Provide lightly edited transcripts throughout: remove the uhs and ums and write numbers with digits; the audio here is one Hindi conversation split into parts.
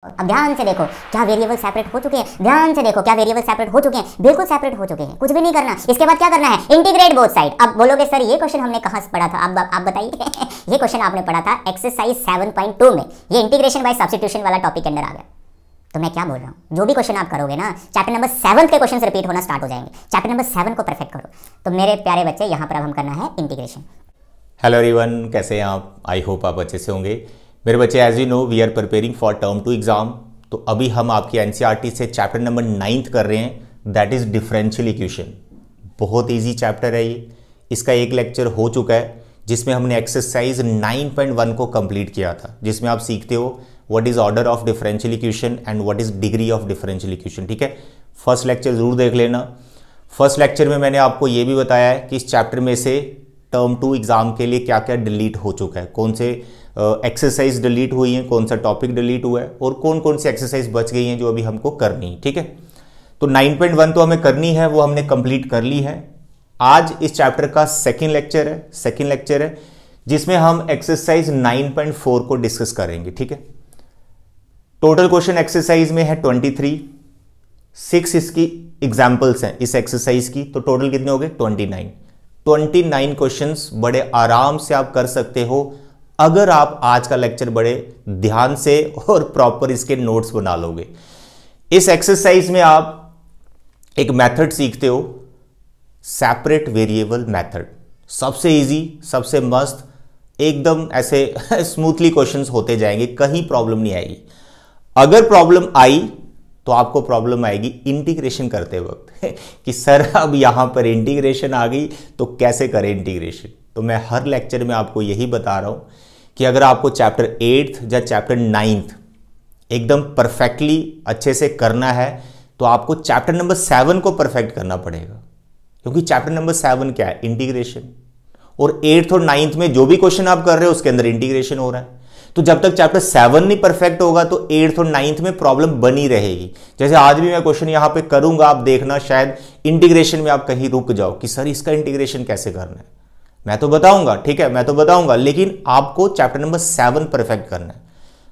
अब ध्यान से देखो, क्या वेरिएबल सेपरेट हो चुके हैं? ध्यान से देखो, क्या वेरिएबल सेपरेट हो चुके हैं? बिल्कुल सेपरेट हो चुके हैं, कुछ भी नहीं करना। इसके बाद क्या करना है? Integrate both side. अब बोलोगे सर ये क्वेश्चन हमने कहाँ से पढ़ा था? आप बताइए। ये क्वेश्चन आपने पढ़ा था एक्सरसाइज 7.2 में। ये इंटीग्रेशन बाय सब्स्टिट्यूशन वाला टॉपिक के अंदर आ गया। तो मैं क्या बोल रहा हूँ, जो भी क्वेश्चन आप करोगे ना, चैप्टर नंबर 7 के क्वेश्चन रिपीट होना स्टार्ट हो जाएंगे। चैप्टर नंबर 7 को परफेक्ट करो। तो मेरे प्यारे बच्चे, यहाँ पर अब हम करना है इंटीग्रेशन। हेलो एवरीवन, कैसे हैं आप? आई होप आप अच्छे से होंगे। मेरे बच्चे, as you know we are preparing for term 2 exam. तो अभी हम आपकी एनसीईआरटी से चैप्टर नंबर 9 कर रहे हैं, दैट इज डिफरेंशियल इक्वेशन। बहुत इजी चैप्टर है ये। इसका एक लेक्चर हो चुका है जिसमें हमने एक्सरसाइज 9.1 को कंप्लीट किया था, जिसमें आप सीखते हो what is order of differential equation and what is degree of differential equation. ठीक है, फर्स्ट लेक्चर जरूर देख लेना। फर्स्ट लेक्चर में मैंने आपको ये भी बताया है कि इस चैप्टर में से टर्म 2 एग्जाम के लिए क्या क्या डिलीट हो चुका है, कौन से एक्सरसाइज डिलीट हुई हैं, कौन सा टॉपिक डिलीट हुआ है और कौन कौन सी एक्सरसाइज बच गई हैं जो अभी हमको करनी है। ठीक है, तो 9.1 तो हमें करनी है, वो हमने कंप्लीट कर ली है। आज इस चैप्टर का सेकंड लेक्चर है जिसमें हम एक्सरसाइज 9.4 को डिस्कस करेंगे। ठीक है, टोटल क्वेश्चन एक्सरसाइज में है 23, 6 इसकी एग्जाम्पल्स हैं इस एक्सरसाइज की, तो टोटल कितने हो गए? 29 क्वेश्चंस बड़े आराम से आप कर सकते हो अगर आप आज का लेक्चर बड़े ध्यान से और प्रॉपर इसके नोट्स बना लोगे। इस एक्सरसाइज में आप एक मेथड सीखते हो, सेपरेट वेरिएबल मेथड। सबसे इजी, सबसे मस्त, एकदम ऐसे स्मूथली क्वेश्चंस होते जाएंगे, कहीं प्रॉब्लम नहीं आएगी। अगर प्रॉब्लम आई तो आपको प्रॉब्लम आएगी इंटीग्रेशन करते वक्त कि सर अब यहां पर इंटीग्रेशन आ गई तो कैसे करें इंटीग्रेशन। तो मैं हर लेक्चर में आपको यही बता रहा हूं कि अगर आपको चैप्टर 8 या चैप्टर 9 एकदम परफेक्टली अच्छे से करना है तो आपको चैप्टर नंबर 7 को परफेक्ट करना पड़ेगा, क्योंकि चैप्टर नंबर 7 क्या है? इंटीग्रेशन। और 8th और 9th में जो भी क्वेश्चन आप कर रहे हो उसके अंदर इंटीग्रेशन हो रहा है। तो जब तक चैप्टर 7 नहीं परफेक्ट होगा तो 8th और 9th में प्रॉब्लम बनी रहेगी। जैसे आज भी मैं क्वेश्चन यहां पे करूंगा, आप देखना शायद इंटीग्रेशन में आप कहीं रुक जाओ कि सर इसका इंटीग्रेशन कैसे करना है। मैं तो बताऊंगा, ठीक है, मैं तो बताऊंगा, लेकिन आपको चैप्टर नंबर 7 परफेक्ट करना है।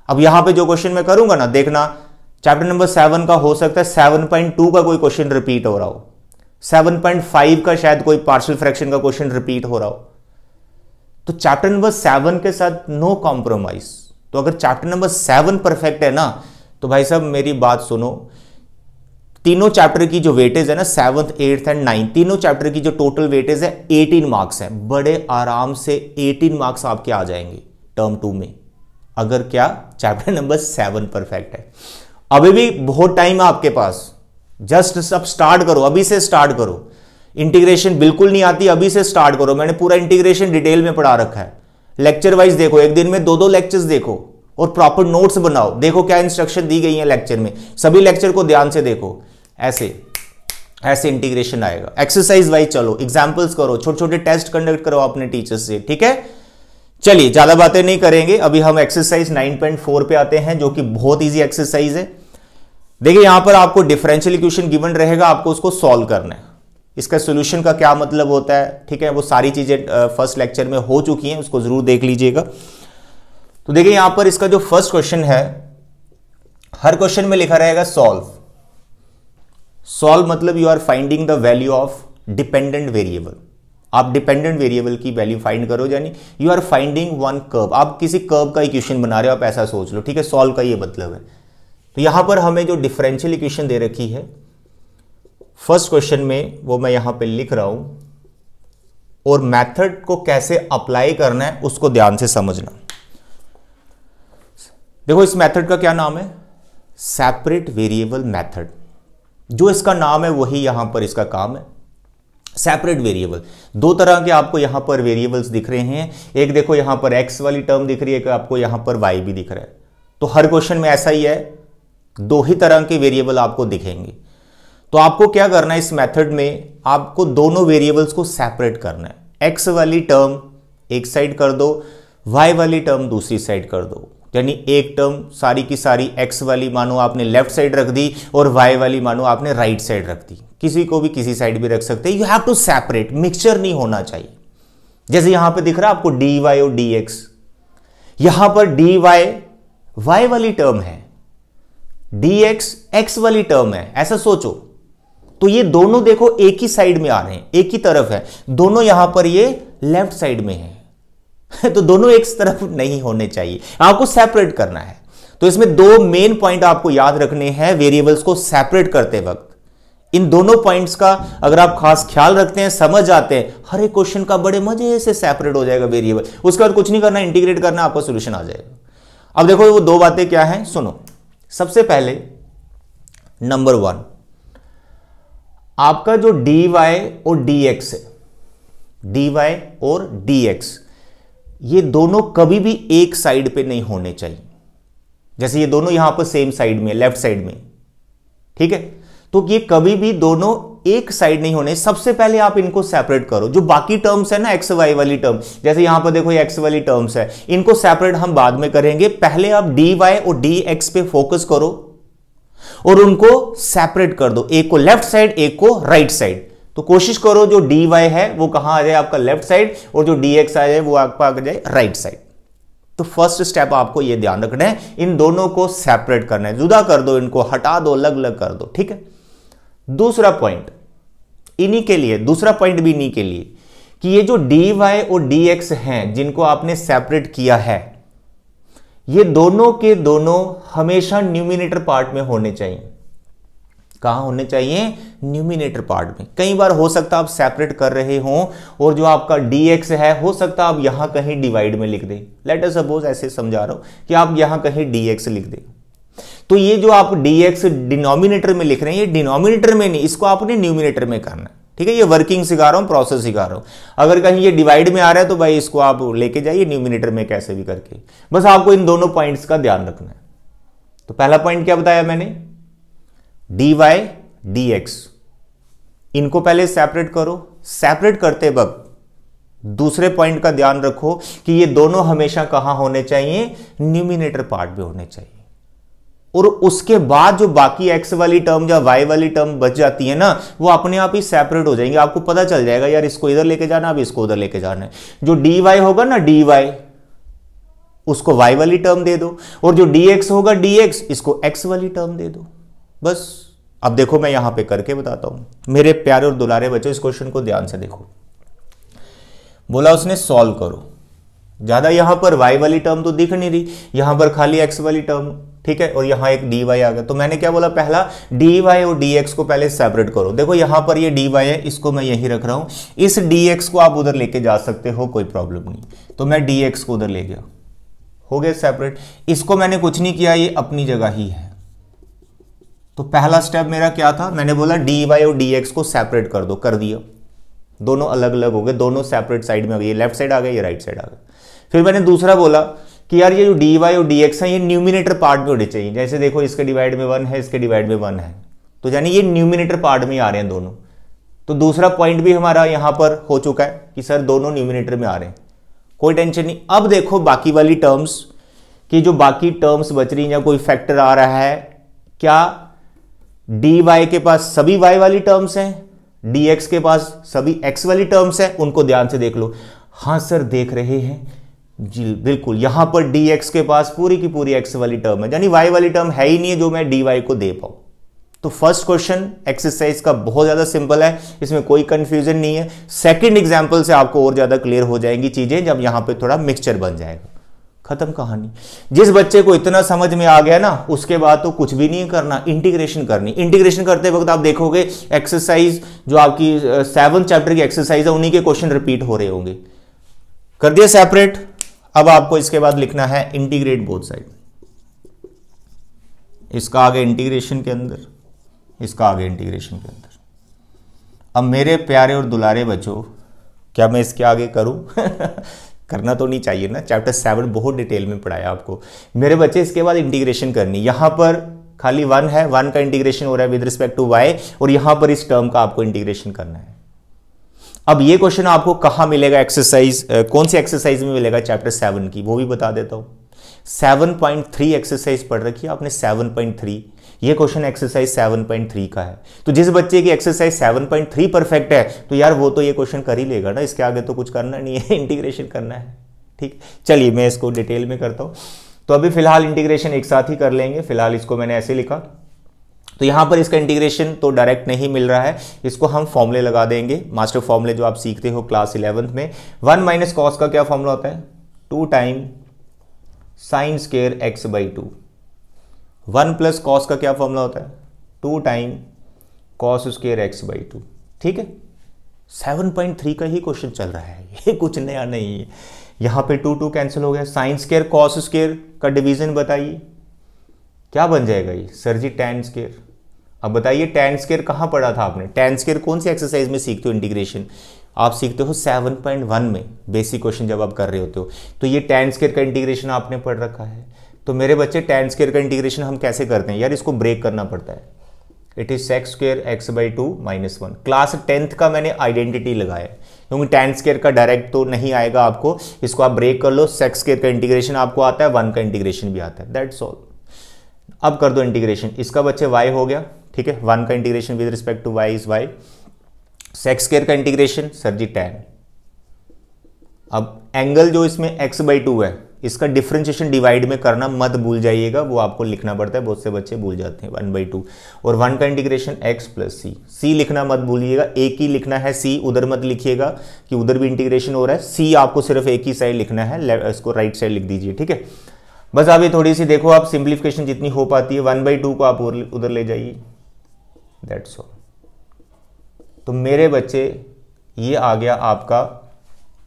अब यहां पे जो क्वेश्चन मैं करूंगा ना, देखना चैप्टर नंबर 7 का हो सकता है 7.2 का कोई क्वेश्चन रिपीट हो रहा हो, 7.5 का शायद कोई पार्शियल फ्रैक्शन का क्वेश्चन रिपीट हो रहा हो। तो चैप्टर नंबर 7 के साथ नो कॉम्प्रोमाइज। तो अगर चैप्टर नंबर 7 परफेक्ट है ना, तो भाई साहब मेरी बात सुनो, तीनों चैप्टर की जो वेटेज है ना, 7th, 8th एंड 9th, तीनों चैप्टर की जो टोटल वेटेज है 18 मार्क्स है। बड़े आराम से 18 मार्क्स आपके आ जाएंगे टर्म 2 में, अगर क्या चैप्टर नंबर 7 परफेक्ट है। अभी भी बहुत टाइम है आपके पास, जस्ट सब स्टार्ट करो, अभी से स्टार्ट करो। इंटीग्रेशन बिल्कुल नहीं आती, अभी से स्टार्ट करो। मैंने पूरा इंटीग्रेशन डिटेल में पढ़ा रखा है। लेक्चर वाइज देखो, एक दिन में 2-2 लेक्चर्स देखो और प्रॉपर नोट्स बनाओ। देखो क्या इंस्ट्रक्शन दी गई है लेक्चर में, सभी लेक्चर को ध्यान से देखो। ऐसे इंटीग्रेशन आएगा। एक्सरसाइज वाइज चलो, एग्जाम्पल्स करो, छोटे छोटे टेस्ट कंडक्ट करो अपने टीचर्स से। ठीक है, चलिए ज्यादा बातें नहीं करेंगे, अभी हम एक्सरसाइज 9.4 पे आते हैं, जो कि बहुत ईजी एक्सरसाइज है। देखिए यहां पर आपको डिफरेंशियल इक्वेशन गिवन रहेगा, आपको उसको सॉल्व करना है। इसका सॉल्यूशन का क्या मतलब होता है, ठीक है, वो सारी चीजें फर्स्ट लेक्चर में हो चुकी हैं, उसको जरूर देख लीजिएगा। तो देखिए यहां पर इसका जो फर्स्ट क्वेश्चन है, हर क्वेश्चन में लिखा रहेगा सॉल्व मतलब you are finding the value of dependent variable. आप डिपेंडेंट वेरिएबल की वैल्यू फाइंड करो, यानी you are finding one curve. आप किसी कर्व का इक्वेशन बना रहे हो, आप ऐसा सोच लो। ठीक है, सॉल्व का ये मतलब है। तो यहां पर हमें जो डिफरेंशियल इक्वेशन दे रखी है फर्स्ट क्वेश्चन में, वो मैं यहां पे लिख रहा हूं, और मेथड को कैसे अप्लाई करना है उसको ध्यान से समझना। देखो इस मेथड का क्या नाम है? Separate variable method. जो इसका नाम है वही यहां पर इसका काम है, सेपरेट वेरिएबल। 2 तरह के आपको यहां पर वेरिएबल्स दिख रहे हैं, एक देखो यहां पर एक्स वाली टर्म दिख रही है, एक आपको यहां पर वाई भी दिख रहा है। तो हर क्वेश्चन में ऐसा ही है, 2 ही तरह के वेरिएबल आपको दिखेंगे। तो आपको क्या करना है इस मेथड में, आपको दोनों वेरिएबल्स को सेपरेट करना है। एक्स वाली टर्म एक साइड कर दो, वाई वाली टर्म दूसरी साइड कर दो। यानी एक टर्म सारी की सारी एक्स वाली मानो आपने लेफ्ट साइड रख दी और वाई वाली मानो आपने राइट साइड रख दी। किसी को भी किसी साइड भी रख सकते हैं। You have to separate, mixture नहीं होना चाहिए। जैसे यहां पे दिख रहा है आपको डी वाई और डी एक्स, यहां पर डी वाई वाई वाली टर्म है, dx x वाली टर्म है, ऐसा सोचो। तो ये दोनों देखो एक ही साइड में आ रहे हैं, एक ही तरफ है, दोनों यहां पर ये लेफ्ट साइड में है तो दोनों एक तरफ नहीं होने चाहिए, आपको सेपरेट करना है। तो इसमें दो मेन पॉइंट आपको याद रखने हैं वेरिएबल्स को सेपरेट करते वक्त। इन दोनों पॉइंट्स का अगर आप खास ख्याल रखते हैं, समझ जाते हैं, हर एक क्वेश्चन का बड़े मजे से सेपरेट हो जाएगा वेरिएबल। उसके बाद कुछ नहीं करना, इंटीग्रेट करना, आपका सॉल्यूशन आ जाएगा। अब देखो वो दो बातें क्या हैं, सुनो। सबसे पहले नंबर 1, आपका जो dy और dx है, dy और dx, ये दोनों कभी भी एक साइड पे नहीं होने चाहिए। जैसे ये दोनों यहां पर सेम साइड में, लेफ्ट साइड में, ठीक है, तो ये कभी भी दोनों एक साइड नहीं होने। सबसे पहले आप इनको सेपरेट करो। जो बाकी टर्म्स है ना, एक्स वाई वाली टर्म, जैसे यहां पर देखो ये एक्स वाली टर्म्स है, इनको सेपरेट हम बाद में करेंगे। पहले आप dy और dx पे फोकस करो और उनको सेपरेट कर दो, एक को लेफ्ट साइड, एक को राइट साइड। तो कोशिश करो जो dy है वो कहां आ जाए, आपका लेफ्ट साइड, और जो dx आ जाए वो आपका आ जाए राइट साइड। तो फर्स्ट स्टेप आपको ये ध्यान रखना है, इन दोनों को सेपरेट करना है, जुदा कर दो, इनको हटा दो, अलग अलग कर दो, ठीक है। दूसरा पॉइंट इन्हीं के लिए, दूसरा पॉइंट भी इन्हीं के लिए, कि ये जो dy और dx हैं जिनको आपने सेपरेट किया है, ये दोनों के दोनों हमेशा न्यूमिनेटर पार्ट में होने चाहिए। कहां होने चाहिए? न्यूमिनेटर पार्ट में। कई बार हो सकता आप सेपरेट कर रहे हो और जो आपका dx है हो सकता आप यहां कहीं डिवाइड में लिख दें। लेट अस सपोज ऐसे समझा रहा हूं कि आप यहां कहीं dx लिख दें, तो ये जो आप dx डिनोमिनेटर में लिख रहे हैं, ये डिनोमिनेटर में नहीं, इसको आपने न्यूमिनेटर में करना है, ठीक है। ये वर्किंग सिखा रहा हूं, प्रोसेस सिखा रहा हूं। अगर कहीं ये डिवाइड में आ रहा है तो भाई इसको आप लेके जाइए न्यूमिनेटर में कैसे भी करके। बस आपको इन दोनों पॉइंट्स का ध्यान रखना है। तो पहला पॉइंट क्या बताया मैंने, dy dx, इनको पहले सेपरेट करो। सेपरेट करते वक्त दूसरे पॉइंट का ध्यान रखो कि ये दोनों हमेशा कहां होने चाहिए, न्यूमिनेटर पार्ट में होने चाहिए। और उसके बाद जो बाकी x वाली टर्म या y वाली टर्म बच जाती है ना, वो अपने आप ही सेपरेट हो जाएंगे। आपको पता चल जाएगा यार इसको इधर लेके जाना, अब इसको उधर लेके जाना है। जो dy होगा ना, dy, उसको y वाली टर्म दे दो, और जो dx होगा dx, इसको x वाली टर्म दे दो, बस। अब देखो मैं यहां पे करके बताता हूं। मेरे प्यारे और दुलारे बच्चों, इस क्वेश्चन को ध्यान से देखो। बोला उसने सॉल्व करो, ज्यादा यहां पर y वाली टर्म तो दिख नहीं रही, यहां पर खाली x वाली टर्म, ठीक है, और यहां एक dy आ गया। तो मैंने क्या बोला, पहला dy और dx को पहले सेपरेट करो। देखो यहां पर ये dy है, इसको मैं यहीं रख रहा हूं। इस dx को आप उधर लेके जा सकते हो, कोई प्रॉब्लम नहीं। तो मैं dx को उधर ले गया, हो गया सेपरेट। इसको मैंने कुछ नहीं किया, ये अपनी जगह ही है। तो पहला स्टेप मेरा क्या था, मैंने बोला dy और dx को सेपरेट कर दो, कर दिया। दोनों अलग अलग हो गए, दोनों सेपरेट साइड में हो गए, ये लेफ्ट साइड आ गया, ये राइट साइड आ गया। फिर मैंने दूसरा बोला कि यार ये जो dy और dx है ये न्यूमिनेटर पार्ट में होने चाहिए। जैसे देखो इसके डिवाइड में 1 है, इसके डिवाइड में 1 है, तो यानी ये न्यूमिनेटर पार्ट में आ रहे हैं दोनों। तो दूसरा पॉइंट भी हमारा यहां पर हो चुका है कि सर दोनों न्यूमिनेटर में आ रहे हैं, कोई टेंशन नहीं। अब देखो बाकी वाली टर्म्स की, जो बाकी टर्म्स बच रही हैं या कोई फैक्टर आ रहा है, क्या dy के पास सभी y वाली टर्म्स हैं, dx के पास सभी x वाली टर्म्स हैं? उनको ध्यान से देख लो। हां सर देख रहे हैं जी, बिल्कुल। यहां पर dx के पास पूरी की पूरी x वाली टर्म है, यानी y वाली टर्म है ही नहीं है जो मैं dy को दे पाऊं। तो फर्स्ट क्वेश्चन एक्सरसाइज का बहुत ज्यादा सिंपल है, इसमें कोई कंफ्यूजन नहीं है। सेकंड एग्जांपल से आपको और ज्यादा क्लियर हो जाएंगी चीजें, जब यहां पे थोड़ा मिक्सचर बन जाएगा। खत्म कहानी। जिस बच्चे को इतना समझ में आ गया ना, उसके बाद तो कुछ भी नहीं करना, इंटीग्रेशन करनी। इंटीग्रेशन करते वक्त आप देखोगे एक्सरसाइज जो आपकी 7th चैप्टर की एक्सरसाइज है, उन्हीं के क्वेश्चन रिपीट हो रहे होंगे। कर दिया सेपरेट। अब आपको इसके बाद लिखना है इंटीग्रेट बोथ साइड। इसका आगे इंटीग्रेशन के अंदर, इसका आगे इंटीग्रेशन के अंदर। अब मेरे प्यारे और दुलारे बच्चों, क्या मैं इसके आगे करूं? करना तो नहीं चाहिए ना, चैप्टर 7 बहुत डिटेल में पढ़ाया आपको। मेरे बच्चे इसके बाद इंटीग्रेशन करनी। यहां पर खाली 1 है, 1 का इंटीग्रेशन हो रहा है विद रिस्पेक्ट टू y, और यहां पर इस टर्म का आपको इंटीग्रेशन करना है। अब ये क्वेश्चन आपको कहां मिलेगा, एक्सरसाइज कौन सी एक्सरसाइज में मिलेगा चैप्टर 7 की, वो भी बता देता हूं। 7.3 एक्सरसाइज पढ़ रखी है आपने, 7.3। ये क्वेश्चन एक्सरसाइज 7.3 का है। तो जिस बच्चे की एक्सरसाइज 7.3 परफेक्ट है, तो यार वो तो ये क्वेश्चन कर ही लेगा ना, इसके आगे तो कुछ करना नहीं है, इंटीग्रेशन करना है। ठीक, चलिए मैं इसको डिटेल में करता हूं। तो अभी फिलहाल इंटीग्रेशन एक साथ ही कर लेंगे, फिलहाल इसको मैंने ऐसे लिखा। तो यहां पर इसका इंटीग्रेशन तो डायरेक्ट नहीं मिल रहा है, इसको हम फॉर्मूले लगा देंगे, मास्टर फॉर्मूले जो आप सीखते हो क्लास 11th में। 1 माइनस कॉस का क्या फॉर्मूला होता है, 2 time sine square x by 2। 1 plus cos का क्या फॉर्मूला होता है, 2 time cos square x by 2। ठीक है, 7.3 का ही क्वेश्चन चल रहा है, ये कुछ नया नहीं है। यहां पे 2 कैंसिल हो गया, साइन स्क्वायर कॉस स्क्वायर का डिवीजन बताइए क्या बन जाएगा ये, सर जी tan स्क्वायर। अब बताइए tan स्क्वायर कहां पढ़ा था आपने, tan स्क्वायर कौन सी एक्सरसाइज में सीखते हो इंटीग्रेशन, आप सीखते हो 7.1 में, बेसिक क्वेश्चन जब आप कर रहे होते हो। तो ये tan स्क्वायर का इंटीग्रेशन आपने पढ़ रखा है। तो मेरे बच्चे tan स्क्वायर का इंटीग्रेशन हम कैसे करते हैं यार, इसको ब्रेक करना पड़ता है। It is sex square x by 2 minus 1। Class 10th का मैंने आइडेंटिटी लगाया क्योंकि tan स्क्वायर का डायरेक्ट तो नहीं आएगा आपको, इसको आप ब्रेक कर लो। सेक्स स्क्वायर का इंटीग्रेशन आपको आता है, 1 का इंटीग्रेशन भी आता है, दैट्स ऑल। अब कर दो इंटीग्रेशन, इसका बच्चे y हो गया, ठीक है, 1 का integration with respect to y is y। Sec square का इंटीग्रेशन सर जी tan। अब एंगल जो इसमें x बाई 2 है, इसका डिफरेंशिएशन डिवाइड में करना मत भूल जाइएगा, वो आपको लिखना पड़ता है, बहुत से बच्चे भूल जाते हैं, 1/2। और 1 का इंटीग्रेशन x प्लस c लिखना मत भूलिएगा, एक ही लिखना है, c उधर मत लिखिएगा कि उधर भी इंटीग्रेशन हो रहा है, c आपको सिर्फ एक ही साइड लिखना है, इसको राइट साइड लिख दीजिए, ठीक है। बस अभी थोड़ी सी देखो आप सिंप्लीफिकेशन जितनी हो पाती है, 1/2 को आप उधर ले जाइए, दैट्स ऑल। तो मेरे बच्चे ये आ गया आपका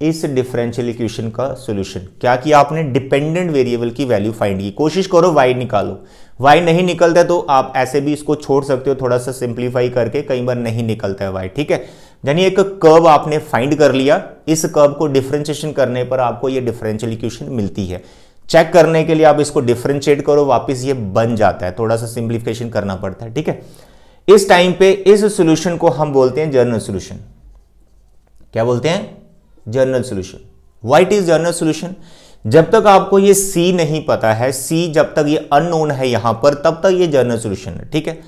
इस डिफरेंशियल इक्वेशन का सॉल्यूशन। क्या किया आपने, डिपेंडेंट वेरिएबल की वैल्यू फाइंड की, कोशिश करो y निकालो, y नहीं निकलता तो आप ऐसे भी इसको छोड़ सकते हो, थोड़ा सा सिंप्लीफाई करके, कई बार नहीं निकलता है y, ठीक है। यानी एक कर्व आपने फाइंड कर लिया, इस कर्व को डिफरेंशिएशन करने पर आपको ये डिफरेंशियल इक्वेशन मिलती है। चेक करने के लिए आप इसको डिफरेंशिएट करो, वापस ये बन जाता है, थोड़ा सा सिंप्लीफिकेशन करना पड़ता है, ठीक है। इस टाइम पे इस सॉल्यूशन को हम बोलते हैं जर्नल सॉल्यूशन। क्या बोलते हैं, journal solution. What is journal solution, जब तक आपको ये C नहीं पता है, C जब तक ये अननोन है यहां पर, तब तक ये जर्नल सॉल्यूशन है, ठीक है।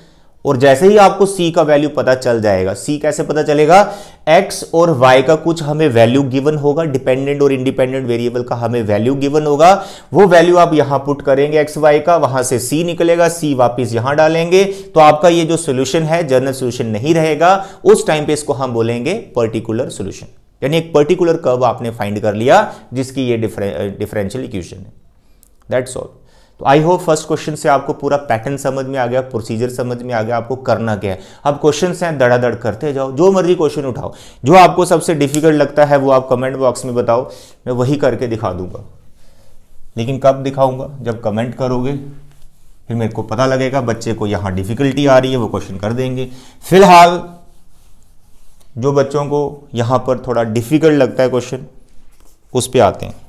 और जैसे ही आपको C का वैल्यू पता चल जाएगा, C कैसे पता चलेगा, X और Y का कुछ हमें वैल्यू गिवन होगा, डिपेंडेंट और इंडिपेंडेंट वेरिएबल का हमें वैल्यू गिवन होगा, वो वैल्यू आप यहां पुट करेंगे X Y का, वहां से C निकलेगा, C वापस यहां डालेंगे, तो आपका ये जो सॉल्यूशन है जर्नल सॉल्यूशन नहीं रहेगा। उस टाइम पे इसको हम बोलेंगे पर्टिकुलर सॉल्यूशन, यानी एक पर्टिकुलर कर्व आपने फाइंड कर लिया जिसकी ये डिफरेंशियल इक्वेशन है, दैट्स ऑल। तो आई होप फर्स्ट क्वेश्चन से आपको पूरा पैटर्न समझ में आ गया, प्रोसीजर समझ में आ गया, आपको करना क्या है। अब क्वेश्चंस हैं, धड़ाधड़ करते जाओ, जो मर्जी क्वेश्चन उठाओ, जो आपको सबसे डिफिकल्ट लगता है वो आप कमेंट बॉक्स में बताओ, मैं वही करके दिखा दूंगा। लेकिन कब दिखाऊंगा, जब कमेंट करोगे, फिर मेरे को पता लगेगा बच्चे को यहाँ डिफिकल्टी आ रही है, वो क्वेश्चन कर देंगे। फिलहाल जो बच्चों को यहाँ पर थोड़ा डिफिकल्ट लगता है क्वेश्चन, उस पर आते हैं।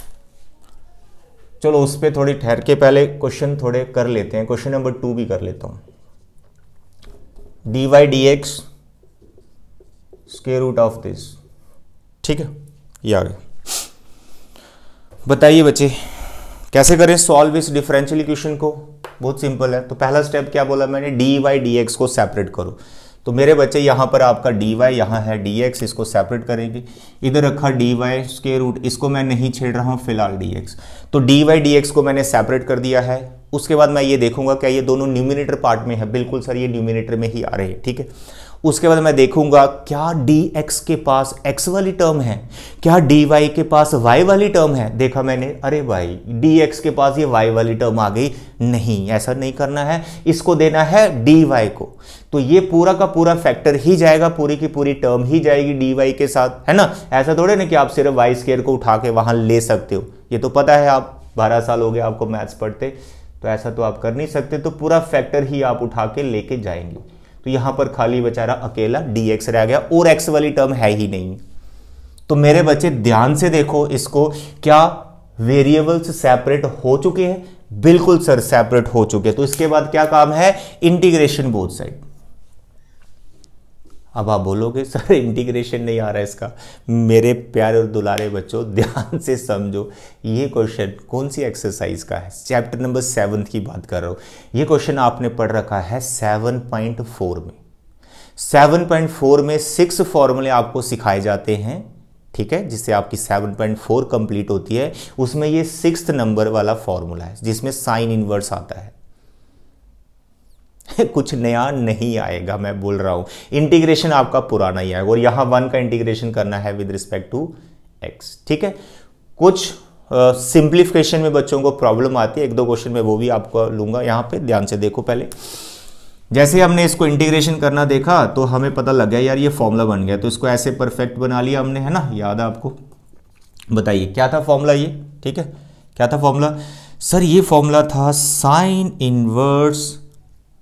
चलो उस पर थोड़ी ठहर के पहले क्वेश्चन थोड़े कर लेते हैं। क्वेश्चन नंबर 2 भी कर लेता हूं। dy dx square root of this, ठीक है, ये आ गया। बताइए बच्चे कैसे करें सॉल्व इस डिफरेंशियल इक्वेशन को। बहुत सिंपल है। तो पहला स्टेप क्या बोला मैंने, dy dx को सेपरेट करो। तो मेरे बच्चे यहाँ पर आपका dy, यहाँ है dx, इसको सेपरेट करेंगे। इधर रखा dy स्क्वायर रूट, इसको मैं नहीं छेड़ रहा हूँ फिलहाल dx। तो dy dx को मैंने सेपरेट कर दिया है। उसके बाद मैं ये देखूंगा क्या ये दोनों न्यूमिनेटर पार्ट में है, बिल्कुल सर ये न्यूमिनेटर में ही आ रहे हैं, ठीक है। उसके बाद मैं देखूंगा क्या dx के पास x वाली टर्म है, क्या dy के पास y वाली टर्म है। देखा मैंने, अरे भाई dx के पास ये y वाली टर्म आ गई, नहीं ऐसा नहीं करना है, इसको देना है dy को। तो ये पूरा का पूरा फैक्टर ही जाएगा, पूरी की पूरी टर्म ही जाएगी dy के साथ, है ना। ऐसा थोड़े ना कि आप सिर्फ y स्क्वायर को उठा के वहां ले सकते हो, ये तो पता है, आप 12 साल हो गए आपको मैथ्स पढ़ते, तो ऐसा तो आप कर नहीं सकते। तो पूरा फैक्टर ही आप उठा के लेके जाएंगे। तो यहां पर खाली बेचारा अकेला dx रह गया और x वाली टर्म है ही नहीं। तो मेरे बच्चे ध्यान से देखो इसको, क्या वेरिएबल्स सेपरेट हो चुके हैं? बिल्कुल सर सेपरेट हो चुके हैं। तो इसके बाद क्या काम है, इंटीग्रेशन बोथ साइड। अब आप बोलोगे सर इंटीग्रेशन नहीं आ रहा है इसका। मेरे प्यारे और दुलारे बच्चों ध्यान से समझो, ये क्वेश्चन कौन सी एक्सरसाइज का है, चैप्टर नंबर 7 की बात कर रहा हूं। ये क्वेश्चन आपने पढ़ रखा है 7.4 में। 7.4 में 6 फॉर्मूले आपको सिखाए जाते हैं, ठीक है, जिससे आपकी 7.4 कंप्लीट होती है, उसमें ये 6th नंबर वाला फॉर्मूला है जिसमें साइन इनवर्स आता है। कुछ नया नहीं आएगा, मैं बोल रहा हूं, इंटीग्रेशन आपका पुराना ही आएगा, और यहां 1 का इंटीग्रेशन करना है विद रिस्पेक्ट टू x, ठीक है। कुछ सिंप्लीफिकेशन में बच्चों को प्रॉब्लम आती है, 1-2 क्वेश्चन में वो भी आपको लूंगा। यहां पे ध्यान से देखो, पहले जैसे हमने इसको इंटीग्रेशन करना देखा तो हमें पता लग गया यार ये फॉर्मूला बन गया, तो इसको ऐसे परफेक्ट बना लिया हमने, है ना, याद है आपको? बताइए क्या था फॉर्मूला ये, ठीक है, क्या था फॉर्मूला? सर ये फॉर्मूला था साइन इनवर्स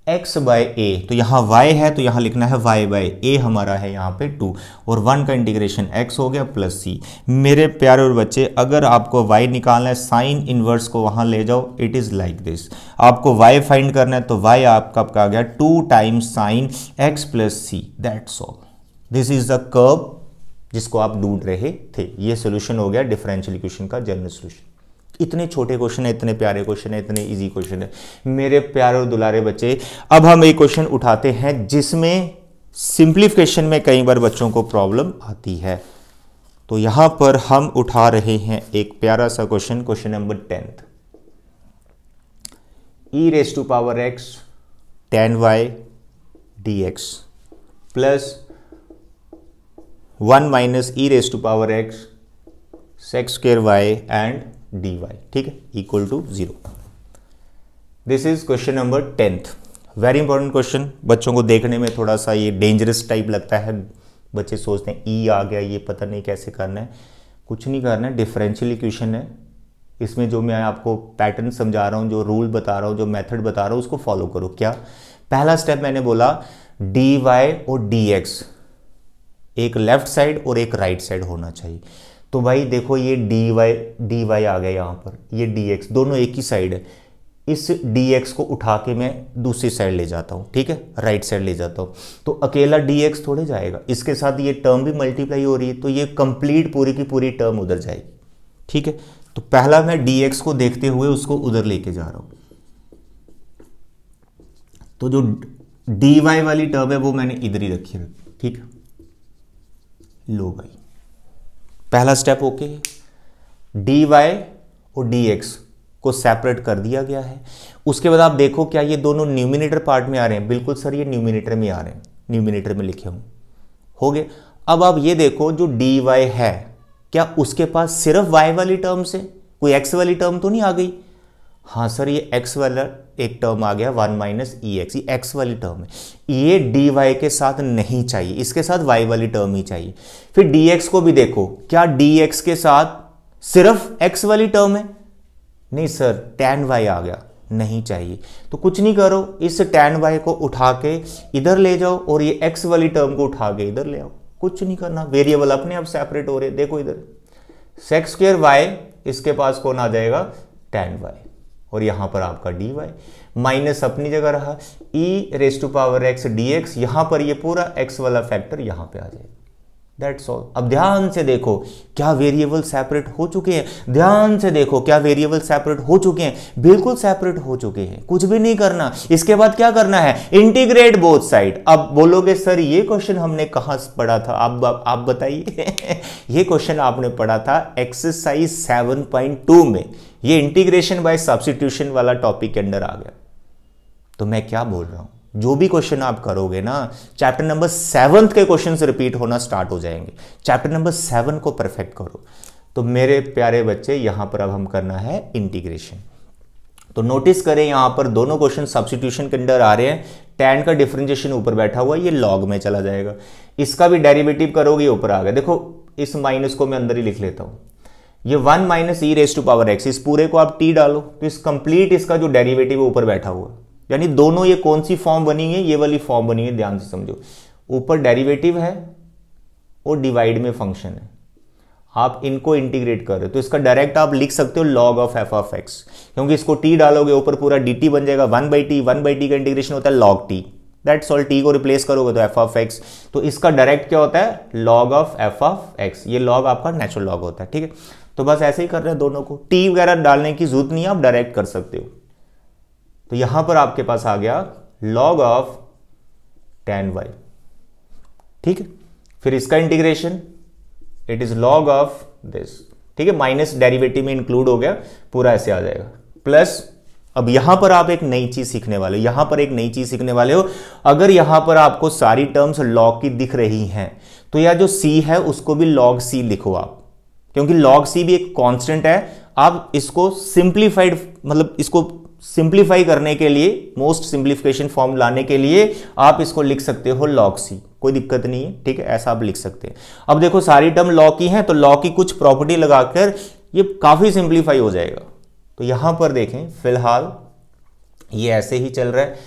x बाय ए, तो यहाँ y है तो यहाँ लिखना है y बाय ए, हमारा है यहाँ पे 2, और 1 का इंटीग्रेशन x हो गया प्लस c। मेरे प्यारे और बच्चे, अगर आपको y निकालना है, साइन इनवर्स को वहाँ ले जाओ, इट इज़ लाइक दिस। आपको y फाइंड करना है तो y आपका आ गया 2 times sine x plus c, that's all. This is the curve जिसको आप ढूंढ रहे थे। ये सोल्यूशन हो गया डिफरेंशियल इक्वेशन का जनरल सोल्यूशन। इतने छोटे क्वेश्चन है, इतने प्यारे क्वेश्चन है, इतने इजी क्वेश्चन है मेरे प्यारे और दुलारे बच्चे। अब हम एक क्वेश्चन उठाते हैं जिसमें सिंप्लीफिकेशन में कई बार बच्चों को प्रॉब्लम आती है, तो यहां पर हम उठा रहे हैं एक प्यारा सा question, question number 10th। e raise to power x tan y dx plus 1 minus e raise to power x sec square y and dy, ठीक है, equal to 0। This is question number 10th। Very important question. बच्चों को देखने में थोड़ा सा ये डेंजरस टाइप लगता है, बच्चे सोचते हैं ई आ गया, ये पता नहीं कैसे करना है। कुछ नहीं करना है, डिफरेंशियल इक्वेशन है। इसमें जो मैं आपको पैटर्न समझा रहा हूँ, जो रूल बता रहा हूँ, जो मेथड बता रहा हूँ, उसको फॉलो करो। क्या पहला स्टेप मैंने बोला, dy और dx एक लेफ्ट साइड और एक राइट साइड होना चाहिए। तो भाई देखो ये dy आ गया यहाँ पर, ये dx, दोनों एक ही साइड है। इस dx को उठा के मैं दूसरी साइड ले जाता हूँ, ठीक है, राइट साइड ले जाता हूँ, तो अकेला dx थोड़े जाएगा, इसके साथ ये टर्म भी मल्टीप्लाई हो रही है, तो ये कंप्लीट पूरी की पूरी टर्म उधर जाएगी, ठीक है। तो पहला मैं dx को देखते हुए उसको उधर लेके जा रहा हूँ, तो जो dy वाली टर्म है वो मैंने इधर ही रखी है, ठीक है। लो भाई, पहला स्टेप ओके, dy और dx को सेपरेट कर दिया गया है। उसके बाद आप देखो क्या ये दोनों न्यूमिनेटर पार्ट में आ रहे हैं? बिल्कुल सर, ये न्यूमिनेटर में आ रहे हैं, न्यूमिनेटर में लिखे हो गए। अब आप ये देखो, जो dy है, क्या उसके पास सिर्फ y वाली टर्म से कोई x वाली टर्म तो नहीं आ गई? हाँ सर, ये x वाला एक टर्म आ गया, 1 माइनस EX, ये x वाली टर्म है। ये dy के साथ नहीं चाहिए, इसके साथ y वाली टर्म ही चाहिए। फिर dx को भी देखो, क्या dx के साथ सिर्फ x वाली टर्म है? नहीं सर, tan y आ गया, नहीं चाहिए। तो कुछ नहीं करो, इस tan y को उठा के इधर ले जाओ और ये x वाली टर्म को उठा के इधर ले आओ। कुछ नहीं करना, वेरिएबल अपने आप सेपरेट हो रहे। देखो इधर sec स्क्वायर y, इसके पास कौन आ जाएगा? tan y, और यहां पर आपका dy, माइनस अपनी जगह रहा, e raise to power x dx, यहां पर ये पूरा x वाला फैक्टर यहां पे आ जाएगा। That's all. अब ध्यान से देखो, क्या वेरिएबल सेपरेट हो चुके हैं? ध्यान से देखो, क्या वेरिएबल सेपरेट हो चुके हैं? बिल्कुल सेपरेट हो चुके हैं, कुछ भी नहीं करना। इसके बाद क्या करना है? Integrate both side. अब बोलोगे सर ये क्वेश्चन हमने कहां पढ़ा था? आप बताइए। ये क्वेश्चन आपने पढ़ा था एक्सरसाइज 7.2 में। ये इंटीग्रेशन बाय सब्स्टिट्यूशन वाला टॉपिक के अंदर आ गया। तो मैं क्या बोल रहा हूं, जो भी क्वेश्चन आप करोगे ना, चैप्टर नंबर 7 के क्वेश्चंस रिपीट होना स्टार्ट हो जाएंगे। चैप्टर नंबर 7 को परफेक्ट करो। तो मेरे प्यारे बच्चे, यहां पर अब हम करना है इंटीग्रेशन। तो नोटिस करें, यहां पर दोनों क्वेश्चन सब्स्टिट्यूशन के अंदर आ रहे हैं। tan का डिफरेंशिएशन ऊपर बैठा हुआ, ये log में चला जाएगा। इसका भी डेरिवेटिव करोगे, ऊपर आ गया। देखो इस माइनस को मैं अंदर ही लिख लेता हूं। ये 1 minus e raise to power x, इस पूरे को आप t डालो, तो इस कंप्लीट इसका जो डेरिवेटिव है ऊपर बैठा हुआ, यानी दोनों ये कौन सी फॉर्म बनी है? ये वाली फॉर्म बनी है। ध्यान से समझो, ऊपर डेरिवेटिव है और डिवाइड में फंक्शन है। आप इनको इंटीग्रेट कर रहे हो, तो इसका डायरेक्ट आप लिख सकते हो log of f of x, क्योंकि इसको t डालोगे ऊपर पूरा dt बन जाएगा। 1/t का इंटीग्रेशन होता है log t, that's all. t को रिप्लेस करोगे तो f ऑफ x, तो इसका डायरेक्ट क्या होता है? log of f of x। ये log आपका नेचुरल log होता है, ठीक है। तो बस ऐसे ही कर रहे हैं दोनों को, t वगैरह डालने की जरूरत नहीं है, आप डायरेक्ट कर सकते हो। तो यहां पर आपके पास आ गया log ऑफ tan y, ठीक है। फिर इसका integration it is log of this, ठीक है, माइनस डेरिवेटिव में इंक्लूड हो गया, पूरा ऐसे आ जाएगा, प्लस अब यहां पर आप एक नई चीज सीखने वाले हो, यहां पर एक नई चीज सीखने वाले हो। अगर यहां पर आपको सारी टर्म्स लॉग की दिख रही हैं तो यह जो c है उसको भी log c लिखो आप, क्योंकि log c भी एक कांस्टेंट है। आप इसको सिंप्लीफाइड, मतलब इसको सिंप्लीफाई करने के लिए, मोस्ट सिंप्लीफिकेशन फॉर्म लाने के लिए आप इसको लिख सकते हो log c, कोई दिक्कत नहीं है, ठीक है, ऐसा आप लिख सकते हैं। अब देखो सारी टर्म log की हैं तो log की कुछ प्रॉपर्टी लगाकर ये काफी सिंप्लीफाई हो जाएगा। तो यहां पर देखें फिलहाल ये ऐसे ही चल रहा है।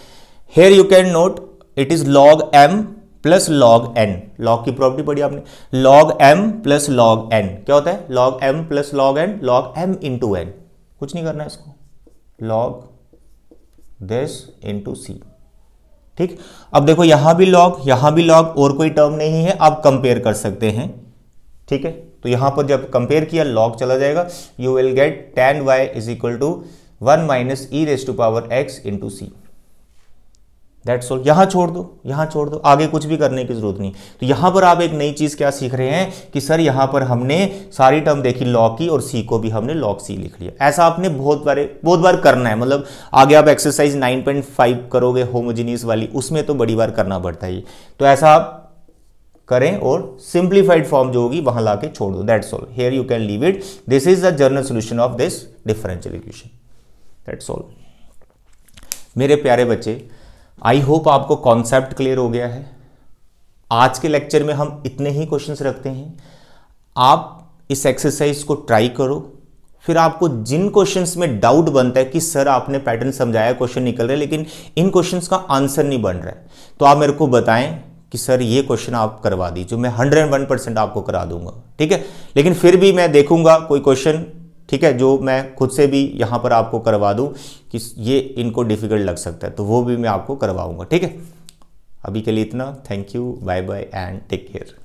Here you can note it is log m plus log n, log की प्रॉपर्टी पढ़ी आपने, log m plus log n क्या होता है, log m plus log n, log m into n, कुछ नहीं करना है इसको, log दिस इंटू c, ठीक। अब देखो यहां भी log और कोई टर्म नहीं है, आप कंपेयर कर सकते हैं, ठीक है। तो यहां पर जब कंपेयर किया log चला जाएगा, you will get tan y is equal to 1 minus e raise to power x into c, that's all. यहां छोड़ दो, आगे कुछ भी करने की जरूरत नहीं। तो यहां पर आप एक नई चीज क्या सीख रहे हैं कि सर यहां पर हमने सारी टर्म देखी log की और c को भी हमने log c लिख लिया। ऐसा आपने बहुत बार करना है, मतलब आगे आप एक्सरसाइज 9.5 करोगे होमोजेनियस वाली, उसमें तो बड़ी बार करना पड़ता है। तो ऐसा आप करें और सिंप्लीफाइड फॉर्म जो होगी वहां लाके छोड़ दो, that's all. Here you can leave it, this is the general solution of this differential equation, that's all. मेरे प्यारे बच्चे, आई होप आपको कॉन्सेप्ट क्लियर हो गया है। आज के लेक्चर में हम इतने ही क्वेश्चंस रखते हैं। आप इस एक्सरसाइज को ट्राई करो, फिर आपको जिन क्वेश्चंस में डाउट बनता है कि सर आपने पैटर्न समझाया, क्वेश्चन निकल रहे हैं लेकिन इन क्वेश्चंस का आंसर नहीं बन रहा है, तो आप मेरे को बताएं कि सर ये क्वेश्चन आप करवा दीजिए, मैं 101% आपको करा दूंगा, ठीक है। लेकिन फिर भी मैं देखूंगा कोई क्वेश्चन, ठीक है, जो मैं खुद से भी यहां पर आपको करवा दूं कि ये इनको डिफिकल्ट लग सकता है, तो वो भी मैं आपको करवाऊंगा, ठीक है। अभी के लिए इतना, thank you, bye bye and take care.